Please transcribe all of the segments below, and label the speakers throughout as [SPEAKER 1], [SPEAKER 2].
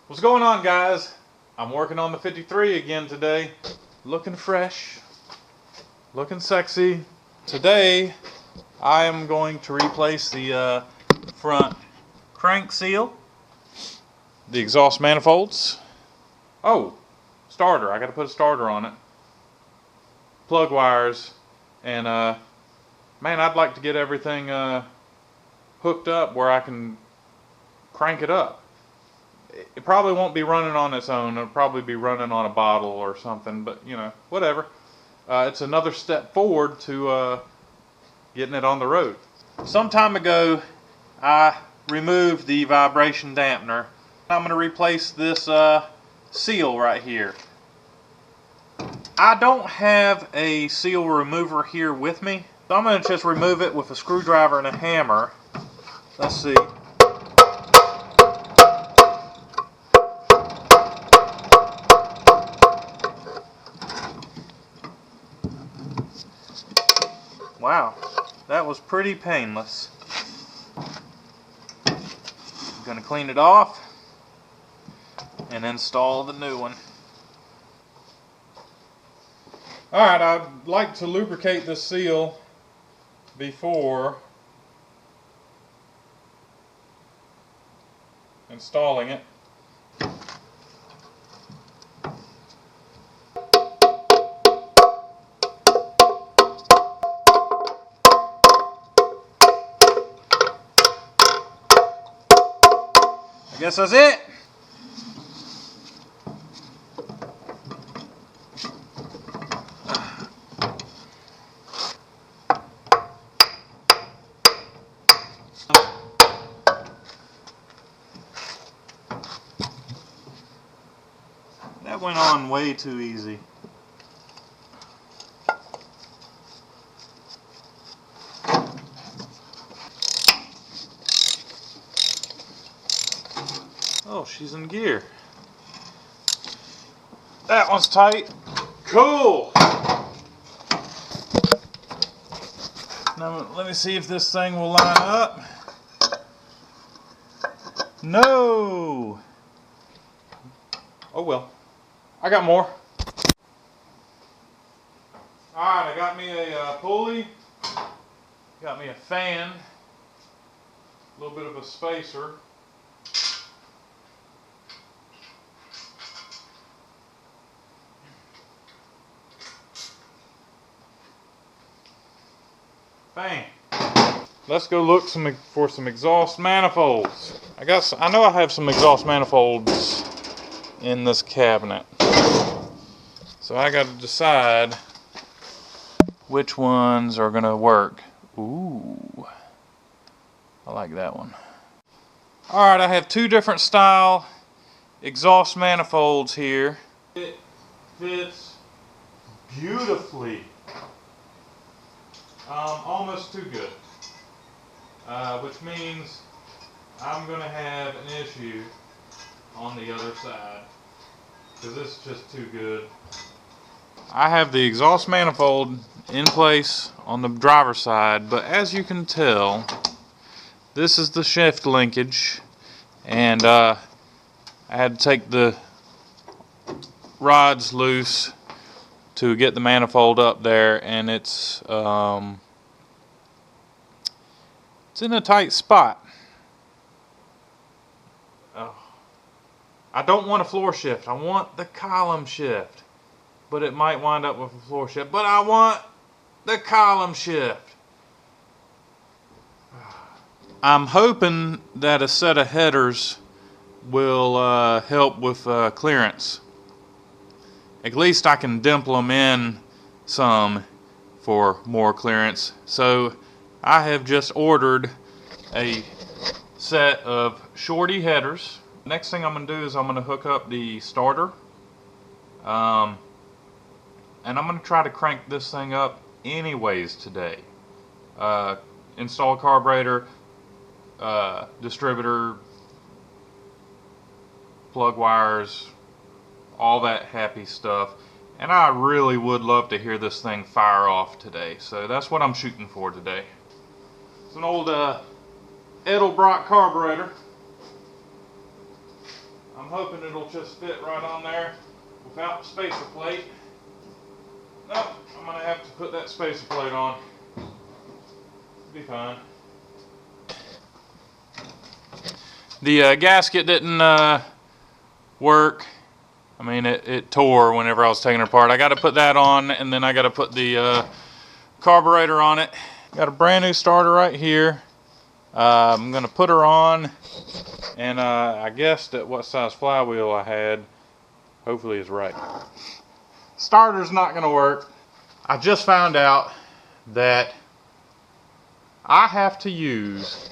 [SPEAKER 1] What's going on, guys? I'm working on the 53 again today. Looking fresh, looking sexy. Today I am going to replace the front crank seal, the exhaust manifolds. Oh, starter. I got to put a starter on it. Plug wires, and man, I'd like to get everything hooked up where I can crank it up. It probably won't be running on its own. It'll probably be running on a bottle or something, but you know, whatever. It's another step forward to getting it on the road. Some time ago, I removed the vibration dampener. I'm going to replace this seal right here. I don't have a seal remover here with me, so I'm going to just remove it with a screwdriver and a hammer. Let's see. Wow, that was pretty painless. I'm going to clean it off and install the new one. Alright, I'd like to lubricate the seal before installing it. I guess that's it. That went on way too easy. Oh, she's in gear. That one's tight. Cool. Now let me see if this thing will line up. No. Oh well. I got more. Alright, I got me a pulley. Got me a fan. A little bit of a spacer. Bang. Let's go look for some exhaust manifolds. I know I have some exhaust manifolds in this cabinet. So I got to decide which ones are going to work. Ooh. I like that one. Alright, I have two different style exhaust manifolds here. It fits beautifully. Almost too good, which means I'm going to have an issue on the other side because it's just too good. I have the exhaust manifold in place on the driver's side, but as you can tell, this is the shift linkage, and I had to take the rods loose to get the manifold up there, and it's in a tight spot. Oh. I don't want a floor shift. I want the column shift, but it might wind up with a floor shift. But I want the column shift. I'm hoping that a set of headers will help with clearance. At least I can dimple them in some for more clearance. So I have just ordered a set of shorty headers. Next thing I'm going to do is I'm going to hook up the starter. And I'm going to try to crank this thing up anyways today. Install carburetor, distributor, plug wires, all that happy stuff, and I really would love to hear this thing fire off today, so that's what I'm shooting for today. It's an old Edelbrock carburetor. I'm hoping it'll just fit right on there without the spacer plate. No, I'm gonna have to put that spacer plate on. It'll be fine. The gasket didn't work. I mean, it tore whenever I was taking it apart. I got to put that on, and then I got to put the carburetor on it. Got a brand new starter right here. I'm gonna put her on, and I guessed at what size flywheel I had. Hopefully it's right. Starter's not gonna work. I just found out that I have to use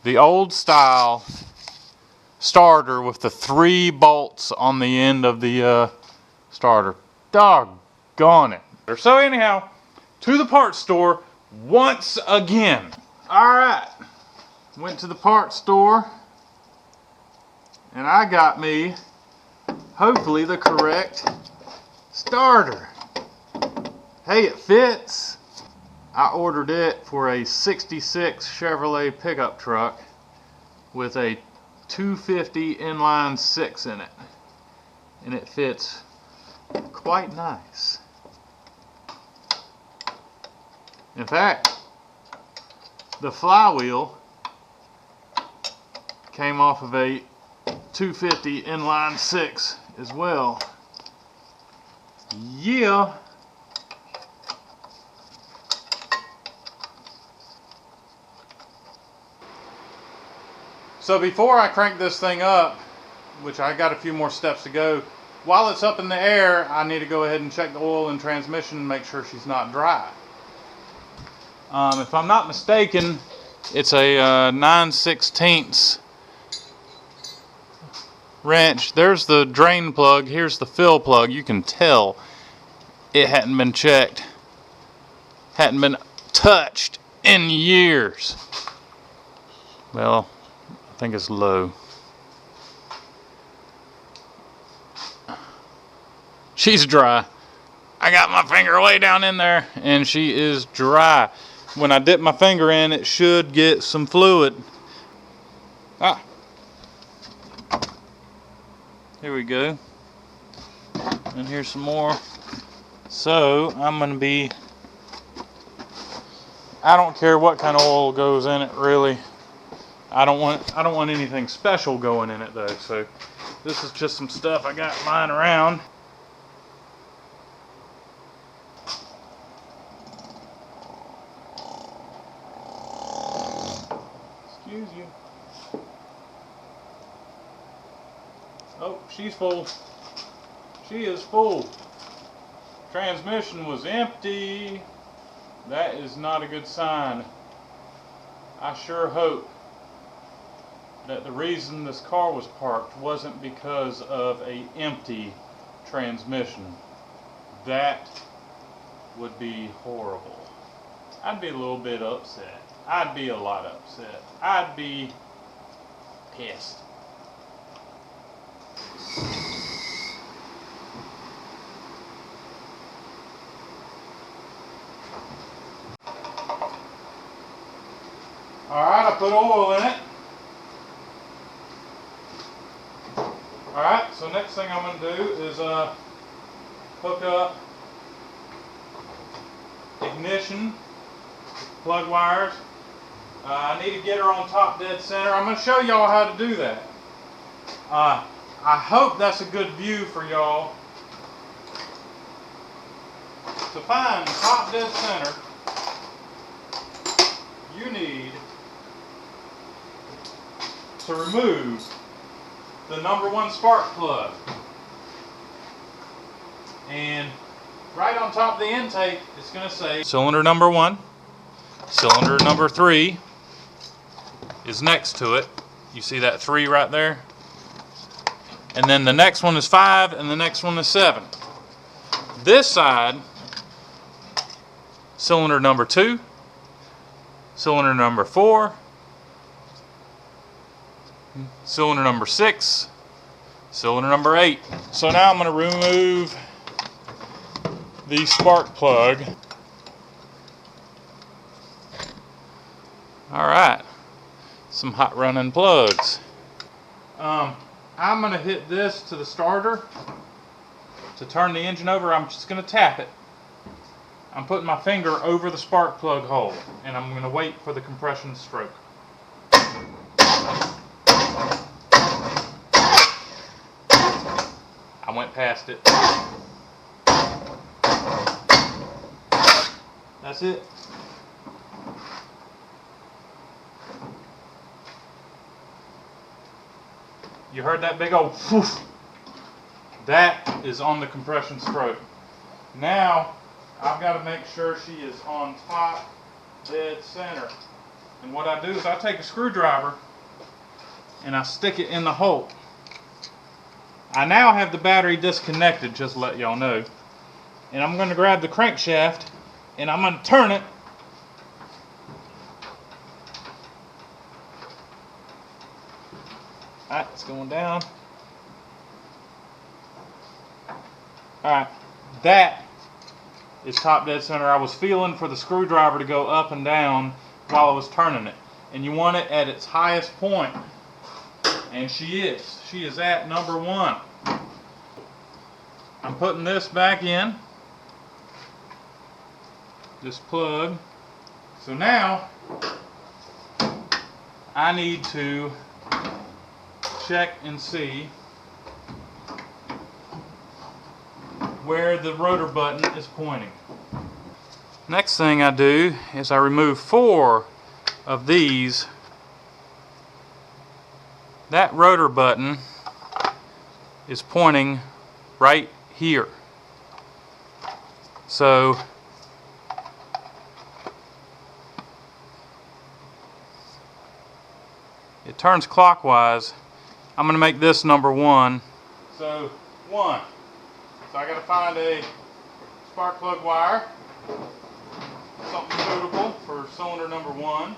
[SPEAKER 1] the old style starter with the 3 bolts on the end of the starter. Doggone it. So anyhow, to the parts store once again. Alright, went to the parts store and I got me hopefully the correct starter. Hey, it fits. I ordered it for a 66 Chevrolet pickup truck with a 250 inline 6 in it, and it fits quite nice. In fact, the flywheel came off of a 250 inline 6 as well. Yeah. So before I crank this thing up, which I got a few more steps to go, while it's up in the air, I need to go ahead and check the oil and transmission and make sure she's not dry. If I'm not mistaken, it's a 9/16 wrench. There's the drain plug, here's the fill plug. You can tell it hadn't been checked, hadn't been touched in years. Well, I think it's low. She's dry. I got my finger way down in there and she is dry. When I dip my finger in, it should get some fluid. Ah. Here we go. And here's some more. So I'm gonna be, I don't care what kind of oil goes in it really. I don't want anything special going in it though. So this is just some stuff I got lying around. Excuse you. Oh, she's full. She is full. Transmission was empty. That is not a good sign. I sure hope that the reason this car was parked wasn't because of an empty transmission. That would be horrible. I'd be a little bit upset. I'd be a lot upset. I'd be pissed. Alright, I put oil in it. Alright, so next thing I'm going to do is hook up ignition plug wires. I need to get her on top dead center. I'm going to show y'all how to do that. I hope that's a good view for y'all. To find top dead center, you need to remove the #1 spark plug. And right on top of the intake, it's going to say cylinder #1. Cylinder #3 is next to it. You see that 3 right there? And then the next one is 5 and the next one is 7. This side, cylinder #2, cylinder #4, cylinder #6, cylinder #8. So now I'm going to remove the spark plug. Alright, some hot running plugs. I'm going to hit this to the starter to turn the engine over. I'm just going to tap it. I'm putting my finger over the spark plug hole, and I'm going to wait for the compression to stroke. I went past it. That's it. You heard that big old whoosh? That is on the compression stroke. Now, I've got to make sure she is on top, dead center. And what I do is I take a screwdriver and I stick it in the hole. I now have the battery disconnected, just to let y'all know. And I'm going to grab the crankshaft and I'm going to turn it. Alright, it's going down. Alright, that is top dead center. I was feeling for the screwdriver to go up and down while I was turning it. And you want it at its highest point. And she is. She is at number 1. I'm putting this back in. This plug. So now, I need to check and see where the rotor button is pointing. Next thing I do is I remove 4 of these. That rotor button is pointing right here. So it turns clockwise. I'm going to make this number 1. So 1. So I got to find a spark plug wire, something suitable for cylinder number 1.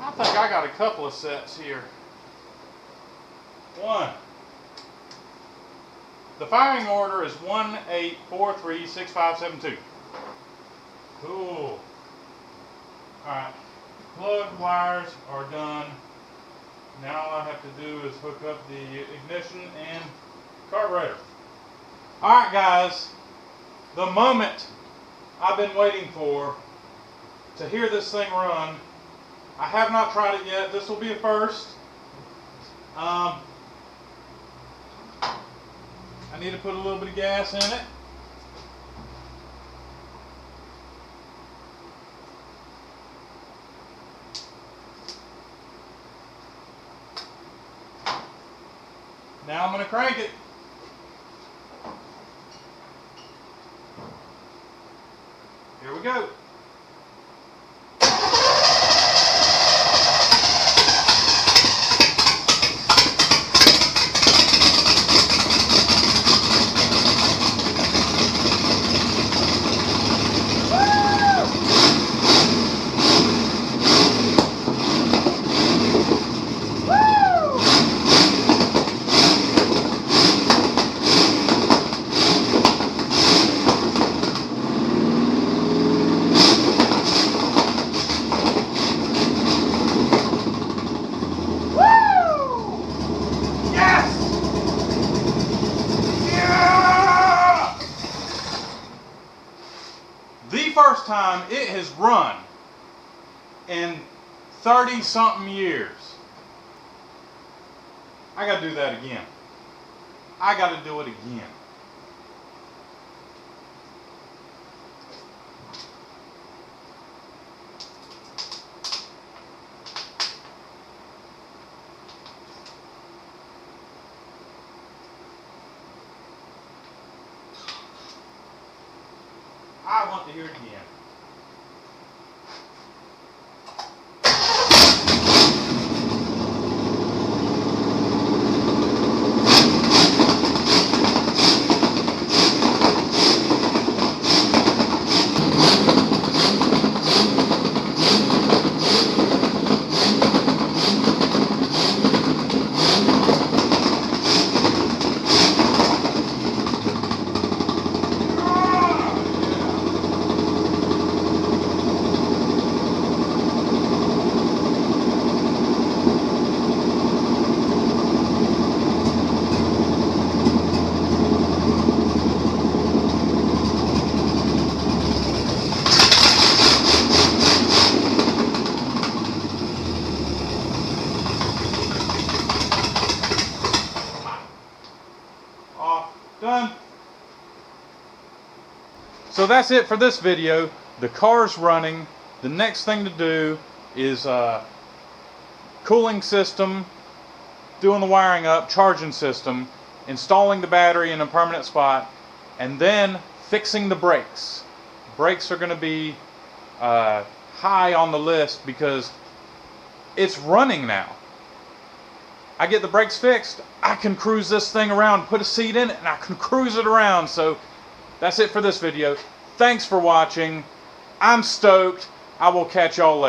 [SPEAKER 1] I think I got a couple of sets here. 1. The firing order is 18436572. Cool. Alright, plug wires are done. Now all I have to do is hook up the ignition and carburetor. Alright guys, the moment I've been waiting for to hear this thing run. I have not tried it yet. This will be a first. I need to put a little bit of gas in it. Now I'm going to crank it. Here we go. First time it has run in 30-something years. I gotta do that again. I gotta do it again. I want to hear it again. Done. So that's it for this video. The car's running. The next thing to do is cooling system, doing the wiring up, charging system, installing the battery in a permanent spot, and then fixing the brakes. Brakes are going to be high on the list because it's running now. I get the brakes fixed, I can cruise this thing around, put a seat in it, and I can cruise it around. So that's it for this video. Thanks for watching. I'm stoked. I will catch y'all later.